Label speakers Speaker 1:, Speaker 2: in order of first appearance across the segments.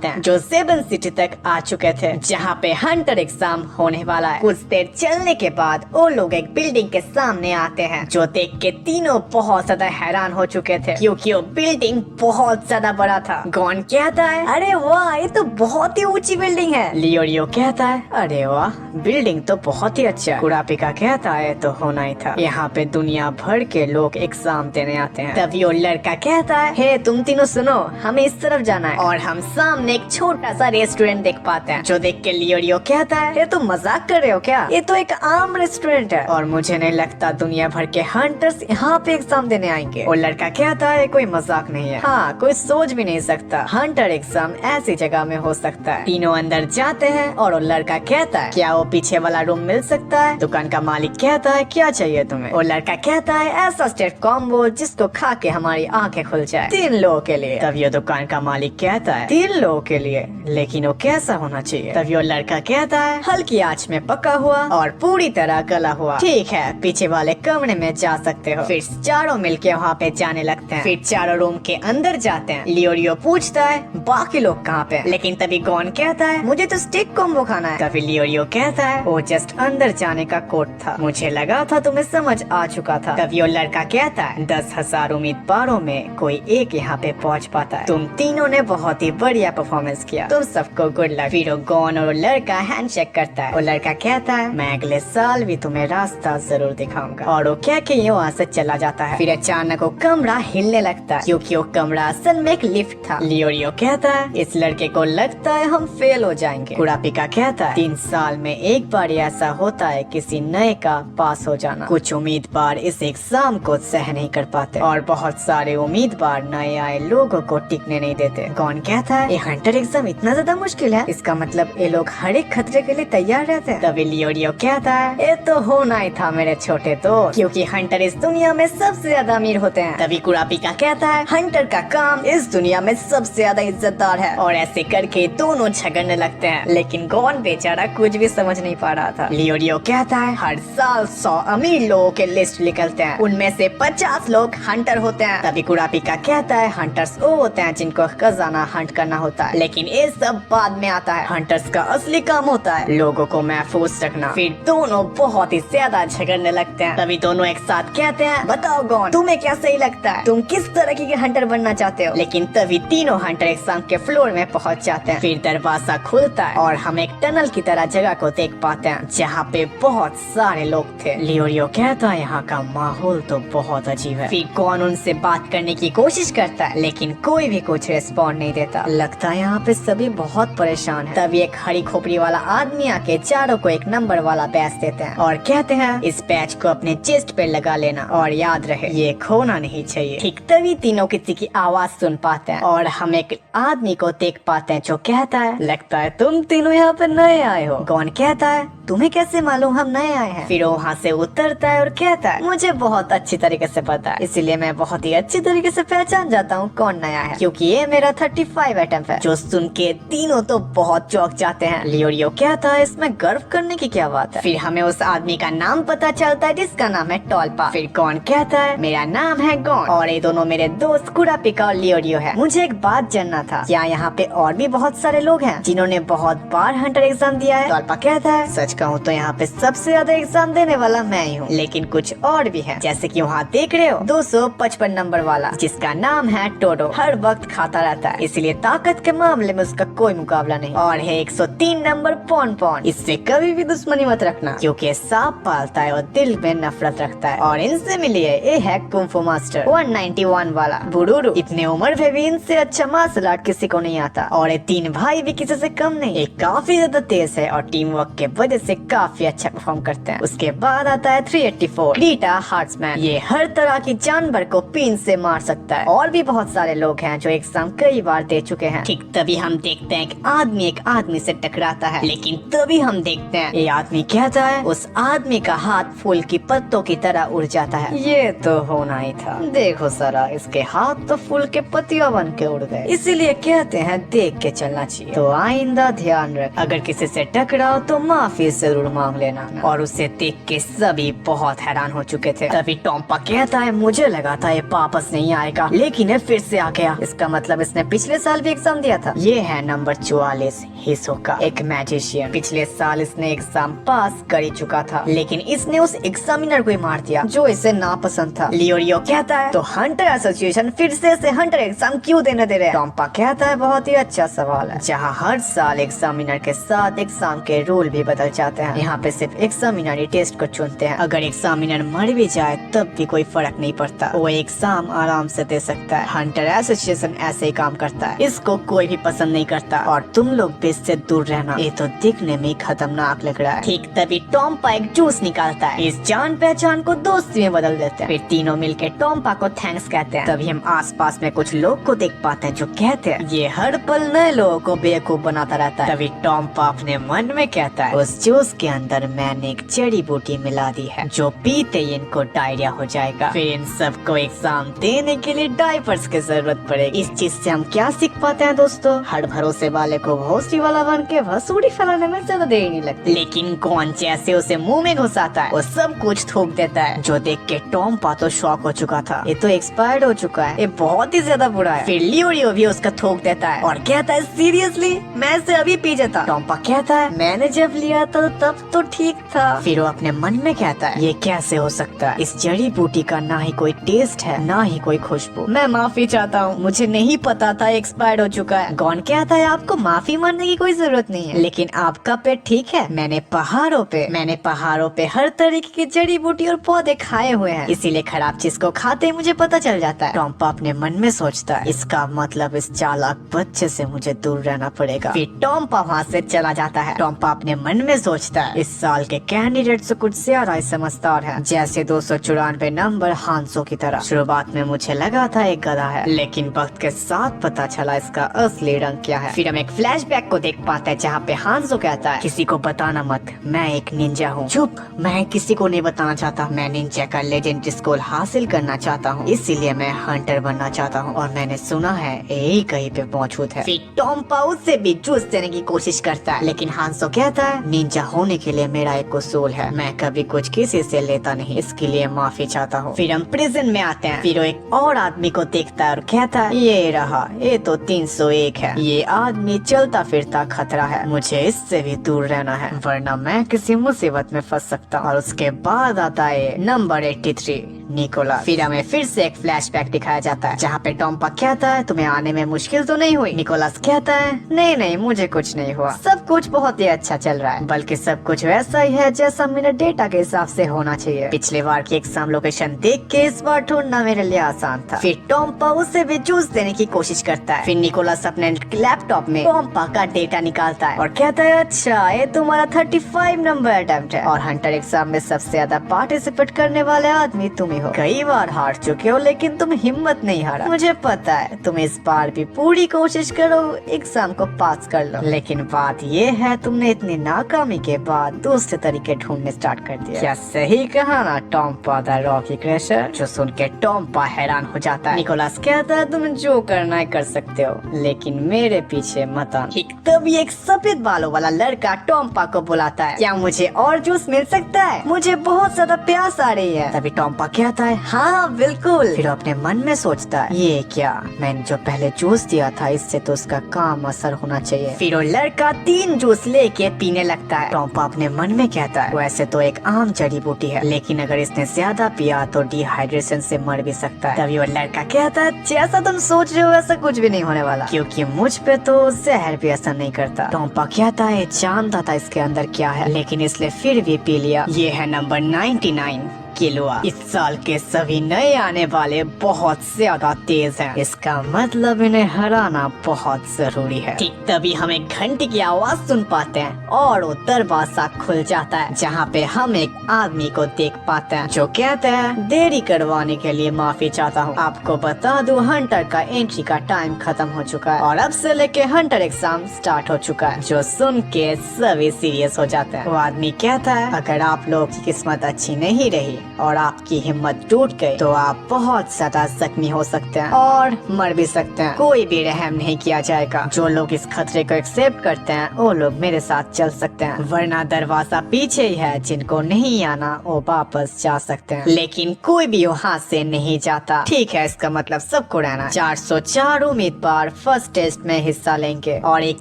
Speaker 1: पाते हैं जो 7 सिटी तक आ चुके थे जहाँ पे हंटर एग्जाम होने वाला है। कुछ देर चलने के बाद वो लोग एक बिल्डिंग के सामने आते हैं जो देख के तीनों बहुत ज्यादा हैरान हो चुके थे क्योंकि वो बिल्डिंग बहुत ज्यादा बड़ा था। गॉन कहता है अरे वाह ये तो बहुत ही ऊंची बिल्डिंग है। लियोरियो कहता है अरे वाह बिल्डिंग तो बहुत ही अच्छा। कुरापिका कहता है तो होना ही था, यहाँ पे दुनिया भर के लोग एग्जाम देने आते हैं। तभी वो लड़का कहता है हे तुम तीनों सुनो, हमें इस तरफ जाना है। और हम सामने एक छोटा सा रेस्टोरेंट देख पाते हैं जो देख के लियोरियो कहता है ये तुम मजाक कर रहे हो क्या, ये तो एक आम रेस्टोरेंट है और मुझे नहीं लगता दुनिया भर के हंटर्स यहाँ पे एग्जाम देने आएंगे। और लड़का कहता है कोई मजाक नहीं है, हाँ कोई सोच भी नहीं सकता हंटर एग्जाम ऐसी जगह में हो सकता है। तीनों अंदर जाते हैं और वो लड़का कहता है क्या वो पीछे वाला रूम मिल सकता है। दुकान का मालिक कहता है क्या चाहिए तुम्हें। और लड़का कहता है ऐसा स्टेट कॉम्बो जिसको खा के हमारी आंखें खुल जाए 3 लोगों के लिए। तब ये दुकान का मालिक कहता है 3 लोगों के लिए, लेकिन वो कैसा होना चाहिए। तब ये लड़का कहता है हल्की आंच में पका हुआ और पूरी तरह गला हुआ। ठीक है पीछे वाले कमरे में जा सकते हो। फिर चारों मिलके वहाँ पे जाने लगते हैं। फिर चारों रूम के अंदर जाते हैं। लियोरियो पूछता है बाकी लोग कहाँ पे, लेकिन तभी गॉन कहता है मुझे तो स्टिक कॉम्बो खाना है। तभी लियोरियो कहता है वो जस्ट अंदर जाने का कोड था, मुझे लगा था तुम्हें समझ आ चुका था। तभी वो लड़का कहता है 10,000 उम्मीदवारों में कोई एक यहाँ पे पहुँच पाता है, तुम तीनों ने बहुत ही बढ़िया परफॉर्मेंस किया, तुम सबको गुड लक। फिर गॉन और लड़का हैंडशेक करता है। वो लड़का कहता है मैं अगले साल भी तुम्हें रास्ता जरूर दिखाऊंगा। और वो कह के ये वहाँ से चला जाता है। फिर अचानक वो कमरा हिलने लगता है क्योंकि वो कमरा असल में एक लिफ्ट था। लियोरियो कहता है इस लड़के को लगता है हम फेल हो जाएंगे। कुरापिका कहता है 3 साल में एक बार ऐसा होता है किसी नए का पास हो जाना। कुछ उम्मीदवार इस एग्जाम को सह नहीं कर पाते और बहुत सारे उम्मीदवार नए आए लोगों को टिकने नहीं देते। कौन कहता है ये हंटर एग्जाम इतना ज्यादा मुश्किल है, इसका मतलब ये लोग हर एक खतरे के लिए तैयार रहते हैं। तभी लियोरियो कहता है ये तो होना ही था मेरे छोटे दोस्त, क्योंकि हंटर इस दुनिया में सबसे ज्यादा अमीर होते हैं। तभी कुरापिका कहता है हंटर का काम इस दुनिया में सबसे ज्यादा इज्जतदार है। और ऐसे करके दोनों झगड़ने लगते हैं, लेकिन गॉन बेचारा कुछ भी समझ नहीं पा रहा था। लियोरियो कहता है हर साल 100 अमीर लोगों के लिस्ट निकलते हैं, उनमें से 50 लोग हंटर होते हैं। तभी कुरापिका कहता है हंटर्स वो होते हैं जिनको खजाना हंट करना होता है, लेकिन ये सब बाद में आता है। हंटर्स का असली काम होता है लोगों को महफूज रखना। फिर दोनों बहुत ही ज्यादा झगड़ने लगते हैं। तभी दोनों एक साथ कहते हैं बताओ गॉन तुम्हें क्या सही लगता है, तुम किस तरह के हंटर बनना चाहते हो। लेकिन तभी तीनों हंटर एग्जाम के फ्लोर में पहुंच जाते हैं। फिर दरवाजा खुलता है और हम एक टनल की तरह जगह को देख पाते हैं जहाँ पे बहुत सारे लोग थे। लियोरियो कहता है यहाँ का माहौल तो बहुत अजीब है। फिर गॉन उनसे बात करने की कोशिश करता है, लेकिन कोई भी कुछ रिस्पॉन्ड नहीं देता। लगता है यहाँ पे सभी बहुत परेशान हैं। तभी एक हरी खोपड़ी वाला आदमी आके चारों को एक नंबर वाला बैच देते हैं और कहते हैं इस बैच को अपने चेस्ट पे लगा लेना और याद रहे ये खोना नहीं चाहिए। ठीक तभी तीनों किसी की आवाज सुन पाते हैं और हम एक आदमी को देख पाते हैं जो कहता है लगता है तुम तीनों यहाँ पे नए आए हो। गॉन कहता है तुम्हें कैसे मालूम हम नए आए हैं। फिर वो वहाँ से उतरता है और कहता है मुझे बहुत अच्छी तरीके से पता है, इसीलिए मैं बहुत ही अच्छी तरीके से पहचान जाता हूँ कौन नया है, क्योंकि ये मेरा 35 अटेम्प्ट है। जो सुन के तीनों तो बहुत चौंक जाते हैं। लियोरियो कहता है इसमें गर्व करने की क्या बात है। फिर हमें उस आदमी का नाम पता चलता है जिसका नाम है टॉल्पा। फिर गॉन कहता है मेरा नाम है गॉन और ये दोनों मेरे दोस्त कुरापिका और लियोरियो है। मुझे एक बात जानना था, क्या यहाँ पे और भी बहुत सारे लोग हैं जिन्होंने बहुत बार हंटर एग्जाम दिया है। टॉल्पा कहता है सच कहूँ तो यहाँ पे सबसे ज्यादा एग्जाम देने वाला मैं ही हूँ, लेकिन कुछ और भी है, जैसे कि वहाँ देख रहे हो 255 नंबर वाला जिसका नाम है टोडो, हर वक्त खाता रहता है, इसलिए ताकत के मामले में उसका कोई मुकाबला नहीं। और है 103 नंबर पॉन पॉन, इससे कभी भी दुश्मनी मत रखना क्योंकि सांप पालता है और दिल में नफरत रखता है। और इनसे मिलिए ये है कुंफू मास्टर 191 वाला बुरुरु, इतने उम्र में भी इनसे अच्छा मार्शल आर्ट किसी को नहीं आता। और ये 3 भाई भी किसी से कम नहीं, ये काफी ज्यादा तेज है और टीम वर्क के वजह से काफी अच्छा परफॉर्म करते हैं। उसके बाद आता है 384 क्रीटा हार्ट्समैन, ये हर तरह की जानवर को पिन से मार सकता है। और भी बहुत सारे लोग हैं जो एग्जाम कई बार दे चुके हैं। ठीक तभी हम देखते हैं एक आदमी से टकराता है, लेकिन तभी हम देखते हैं ये आदमी कहता है उस आदमी का हाथ फूल की पत्तों की तरह उड़ जाता है। ये तो होना ही था, देखो सारा इसके हाथ तो फूल के पत्तियां बन के उड़ गए, इसीलिए कहते हैं देख के चलना चाहिए। तो आइंदा ध्यान रख, अगर किसी से टकराओ तो माफी जरूर मांग लेना। और उसे देख के सभी बहुत हैरान हो चुके थे। तभी टॉम्पा कहता है मुझे लगा था ये वापस नहीं आएगा, लेकिन ये फिर से आ गया, इसका मतलब इसने पिछले साल भी एग्जाम दिया दिया था। ये है नंबर 44, हिसोका, एक मैजिशियन। पिछले साल इसने एग्जाम पास कर ही चुका था, लेकिन इसने उस एग्जामिनर को ही मार दिया जो इसे नापसंद था। लियोरियो कहता है तो हंटर एसोसिएशन फिर से हंटर एग्जाम क्यों देने दे रहे हैं? टॉम्पा कहता है बहुत ही अच्छा सवाल है। जहाँ हर साल एग्जामिनर के साथ एग्जाम के रूल भी बदल जाते हैं, यहाँ पे सिर्फ एग्जामिनर ही टेस्ट को चुनते हैं। अगर एग्जामिनर मर भी जाए तब भी कोई फर्क नहीं पड़ता, वो एग्जाम आराम से दे सकता है। हंटर एसोसिएशन ऐसे ही काम करता है, इसको कोई भी पसंद नहीं करता और तुम लोग भी इससे दूर रहना। ये तो दिखने में खतरनाक लग रहा है। ठीक तभी टॉम्पा एक जूस निकालता है, इस जान पहचान को दोस्ती में बदल देते हैं। फिर तीनों मिलके टॉम्पा को थैंक्स कहते हैं। तभी हम आसपास में कुछ लोग को देख पाते हैं जो कहते हैं ये हर पल नए लोगों को बेवकूफ बनाता रहता है। तभी टॉम्पा अपने मन में कहता है उस जूस के अंदर मैंने एक जड़ी बूटी मिला दी है जो पीते ही इनको डायरिया हो जाएगा। फिर इन सबको एग्जाम देने के लिए डायपर्स की जरूरत पड़ेगी। इस चीज से हम क्या सीख पाते हैं दोस्तों? हर भरोसे वाले को भोसड़ी वाला बन के भसूड़ी फैलाने में ज्यादा देर नहीं लगती, लेकिन कौन जैसे उसे मुंह में घुसाता है वो सब कुछ थूक देता है, जो देख के टॉम्पा तो शॉक हो चुका था। ये तो एक्सपायर्ड हो चुका है, ये बहुत ही ज्यादा बुरा है। फिर लियोरियो भी उसका थूक देता है और कहता है सीरियसली मैं इसे अभी पी जाता। टॉम्पा कहता है मैंने जब लिया था तब तो ठीक था। फिर वो अपने मन में कहता है ये कैसे हो सकता है? इस जड़ी बूटी का ना ही कोई टेस्ट है ना ही कोई खुशबू। मैं माफी चाहता हूँ, मुझे नहीं पता था एक्सपायर्ड हो चुका है। गॉन कहता है आपको माफी मांगने की कोई जरूरत नहीं है, लेकिन आपका पेट ठीक है। मैंने पहाड़ों पे हर तरीके की जड़ी बूटी और पौधे खाए हुए हैं, इसीलिए खराब चीज को खाते ही मुझे पता चल जाता है। टॉम्पा अपने मन में सोचता है इसका मतलब इस चालाक बच्चे से मुझे दूर रहना पड़ेगा। फिर टॉम्पा वहाँ से चला जाता है। टॉम्पा अपने मन में सोचता है इस साल के कैंडिडेट से कुछ ज्यादा ही समझदार है, जैसे 294 नंबर हांसो की तरह। शुरुआत में मुझे लगा था एक गधा है, लेकिन वक्त के साथ पता चला इसका असली रंग क्या है। फिर हम एक फ्लैशबैक को देख पाते हैं जहाँ पे हांसो कहता है किसी को बताना मत, मैं एक निंजा हूँ। चुप, मैं किसी को नहीं बताना चाहता। मैं निंजा का लेजेंड स्कूल हासिल करना चाहता हूँ, इसीलिए मैं हंटर बनना चाहता हूँ और मैंने सुना है यही कहीं पे मौजूद है। फिर टॉम्पा उससे भी जूस देने की कोशिश करता है, लेकिन हांसो कहता है निंजा होने के लिए मेरा एक उसूल है, मैं कभी कुछ किसी से लेता नहीं, इसके लिए माफी चाहता हूँ। फिर हम प्रिजन में आते हैं। फिर वो एक और आदमी को देखता है और कहता है ये रहा, ये तो 301 है। ये आदमी चलता फिरता खतरा है, मुझे इससे भी दूर रहना है वरना मैं किसी मुसीबत में फंस सकता हूँ। और उसके बाद आता है नंबर 83, निकोला। फिर हमें फिर से एक फ्लैशबैक दिखाया जाता है जहाँ पे टॉम्पा कहता है तुम्हें आने में मुश्किल तो नहीं हुई? निकोलस कहता है नहीं मुझे कुछ नहीं हुआ, सब कुछ बहुत ही अच्छा चल रहा है, बल्कि सब कुछ वैसा ही है जैसा मेरे डेटा के हिसाब से होना चाहिए। पिछले बार की एग्जाम लोकेशन देख के इस बार ढूंढना मेरे लिए आसान था। फिर टॉम्पा उसे भी जूस देने की कोशिश करता है। फिर निकोलस अपने लैपटॉप में टॉम्पा का डेटा निकालता है और कहता है अच्छा ये तुम्हारा 35 नंबर अटेम्प्ट है और हंटर एग्जाम में सबसे ज्यादा पार्टिसिपेट करने वाले आदमी तुम ही हो। कई बार हार चुके हो लेकिन तुम हिम्मत नहीं हारा, मुझे पता है। तुम इस बार भी पूरी कोशिश करो एग्जाम को पास कर लो, लेकिन बात ये है तुमने इतनी नाकामी के बाद दूसरे तरीके ढूंढने स्टार्ट कर दिया। क्या सही कहा ना टॉम्पा द रॉकी क्रशर? जो सुन के टॉम्पा हैरान हो जाता है। निकोलस कहता है तुम जो करना है कर सकते हो, लेकिन मेरे पीछे मत आना। तभी एक सफेद बालों वाला लड़का टॉम्पा को बुलाता है, क्या मुझे और जूस मिल सकता है? मुझे बहुत ज्यादा प्यास आ रही है। तभी टॉम्पा कहता है हाँ बिल्कुल। फिर अपने मन में सोचता है ये क्या, मैंने जो पहले जूस दिया था इससे तो उसका काम असर होना चाहिए। फिर वो लड़का 3 जूस लेके पीने लगता है। टॉम्पा अपने मन में कहता है वैसे तो एक आम जड़ी बूटी है, लेकिन अगर इसने ज्यादा पिया तो डिहाइड्रेशन से मर भी सकता है। तभी वो लड़का कहता है जैसा तुम सोच रहे हो वैसा कुछ भी नहीं होने वाला, क्योंकि मुझ पे तो जहर भी असर नहीं करता। टॉम्पा कहता है जानता था इसके अंदर क्या है, लेकिन इसलिए फिर भी पी लिया। ये है नंबर 99, किलुआ। इस साल के सभी नए आने वाले बहुत ज्यादा तेज हैं, इसका मतलब इन्हें हराना बहुत जरूरी है। ठीक तभी हम एक घंटी की आवाज सुन पाते हैं और वो दरवाजा खुल जाता है, जहाँ पे हम एक आदमी को देख पाते हैं जो कहते हैं देरी करवाने के लिए माफी चाहता हूँ। आपको बता दूं हंटर का एंट्री का टाइम खत्म हो चुका है और अब से लेके हंटर एग्जाम स्टार्ट हो चुका है। जो सुन के सभी सीरियस हो जाते हैं। वो आदमी कहता है अगर आप लोग की किस्मत अच्छी नहीं रही और आपकी हिम्मत टूट गई तो आप बहुत ज्यादा जख्मी हो सकते हैं और मर भी सकते हैं। कोई भी रहम नहीं किया जाएगा। जो लोग इस खतरे को एक्सेप्ट करते हैं वो लोग मेरे साथ चल सकते हैं, वरना दरवाजा पीछे ही है। जिनको नहीं आना वो वापस जा सकते हैं, लेकिन कोई भी वहाँ से नहीं जाता। ठीक है, इसका मतलब सबको रहना। 404 उम्मीदवार फर्स्ट टेस्ट में हिस्सा लेंगे और ये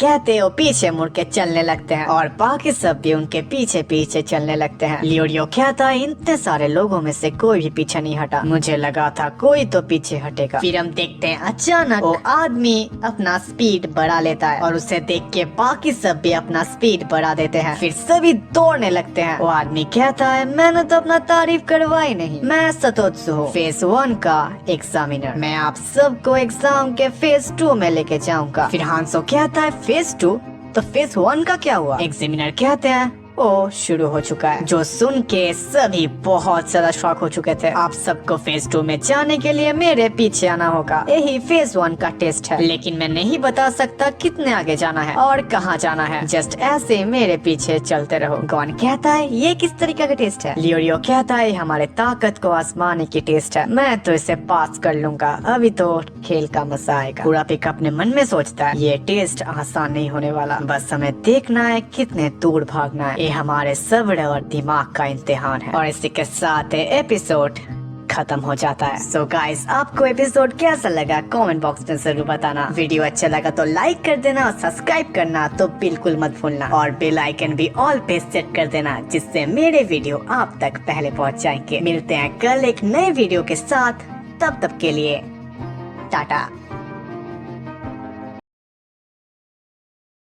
Speaker 1: कहते वो पीछे मुड़ के चलने लगते हैं और बाकी सब भी उनके पीछे पीछे चलने लगते हैं। लियोरियो कहता है इतने सारे लोगों में से कोई भी पीछे नहीं हटा, मुझे लगा था कोई तो पीछे हटेगा। फिर हम देखते हैं अचानक वो आदमी अपना स्पीड बढ़ा लेता है और उसे देख के बाकी सब भी अपना स्पीड बढ़ा देते हैं। फिर सभी दौड़ने लगते हैं। वो आदमी कहता है मैंने तो अपना तारीफ करवाई नहीं, मैं सतोत्सु हूँ, फेज 1 का एग्जामिनर। मैं आप सबको एग्जाम के फेज 2 में लेके जाऊंगा। फिर हांसो कहता है फेज 2 तो फेज 1 का क्या हुआ? एग्जामिनर कहते हैं ओ शुरू हो चुका है। जो सुन के सभी बहुत ज्यादा शॉक हो चुके थे। आप सबको फेज 2 में जाने के लिए मेरे पीछे आना होगा। यही फेज 1 का टेस्ट है, लेकिन मैं नहीं बता सकता कितने आगे जाना है और कहाँ जाना है। जस्ट ऐसे मेरे पीछे चलते रहो। गॉन कहता है ये किस तरीके का टेस्ट है? लियोरियो कहता है हमारे ताकत को आजमाने की टेस्ट है, मैं तो इसे पास कर लूंगा, अभी तो खेल का मजा आएगा। पूरा पिक अपने मन में सोचता है ये टेस्ट आसान नहीं होने वाला, बस हमें देखना है कितने दूर भागना है। ये हमारे सब्र और दिमाग का इम्तिहान है। और इसी के साथ एपिसोड खत्म हो जाता है। सो गाइस, आपको एपिसोड कैसा लगा कमेंट बॉक्स में जरूर बताना। वीडियो अच्छा लगा तो लाइक कर देना और सब्सक्राइब करना तो बिल्कुल मत भूलना और बेल आइकन भी ऑल पे सेट कर देना, जिससे मेरे वीडियो आप तक पहले पहुंच जाएंगे। मिलते हैं कल एक नए वीडियो के साथ, तब तक के लिए टाटा।